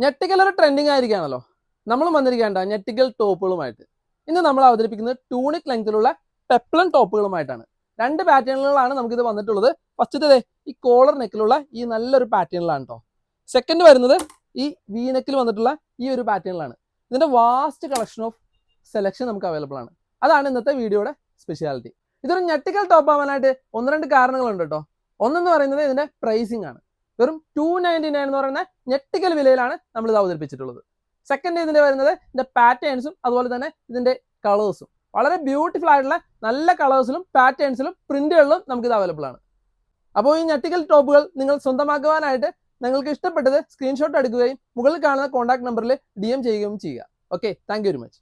ഞെട്ടിക്കൽ ഒരു ട്രെൻഡിങ് ആയിരിക്കുകയാണല്ലോ. നമ്മൾ വന്നിരിക്കേണ്ട ഞെട്ടിക്കൽ ടോപ്പുകളുമായിട്ട്. ഇന്ന് നമ്മൾ അവതരിപ്പിക്കുന്നത് ടൂണിക് ലെങ്തിലുള്ള പെപ്ലൺ ടോപ്പുകളുമായിട്ടാണ്. രണ്ട് പാറ്റേണുകളാണ് നമുക്കിത് വന്നിട്ടുള്ളത്. ഫസ്റ്റത്തെ ഈ കോളർ നെക്കിലുള്ള ഈ നല്ലൊരു പാറ്റേണിലാണ് കേട്ടോ. സെക്കൻഡ് വരുന്നത് ഈ വി നെക്കിൽ വന്നിട്ടുള്ള ഈ ഒരു പാറ്റേണിലാണ്. ഇതിന്റെ വാസ്റ്റ് കളക്ഷൻ ഓഫ് സെലക്ഷൻ നമുക്ക് അവൈലബിൾ ആണ്. അതാണ് ഇന്നത്തെ വീഡിയോയുടെ സ്പെഷ്യാലിറ്റി. ഇതൊരു ഞെട്ടിക്കൽ ടോപ്പ് ആവാനായിട്ട് ഒന്ന് രണ്ട് കാരണങ്ങളുണ്ട് കേട്ടോ. ഒന്നെന്ന് പറയുന്നത് ഇതിന്റെ പ്രൈസിംഗ് ആണ്. വെറും 299 എന്ന് പറയുന്ന ഞെട്ടിക്കൽ വിലയിലാണ് നമ്മൾ ഇത് അവതരിപ്പിച്ചിട്ടുള്ളത്. സെക്കൻഡ് ഇതിന്റെ വരുന്നത് ഇതിന്റെ പാറ്റേൺസും അതുപോലെ തന്നെ ഇതിന്റെ കളേഴ്സും വളരെ ബ്യൂട്ടിഫുൾ ആയിട്ടുള്ള നല്ല കളേഴ്സിലും പാറ്റേൺസിലും പ്രിന്റുകളിലും നമുക്കിത് അവൈലബിൾ ആണ്. അപ്പോൾ ഈ ഞെട്ടിക്കൽ ടോപ്പുകൾ നിങ്ങൾ സ്വന്തമാക്കുവാനായിട്ട് നിങ്ങൾക്ക് ഇഷ്ടപ്പെട്ടത് സ്ക്രീൻഷോട്ട് എടുക്കുകയും മുകളിൽ കാണുന്ന കോൺടാക്ട് നമ്പറിൽ DM ചെയ്യുകയും ചെയ്യുക. Okay, thank you very much.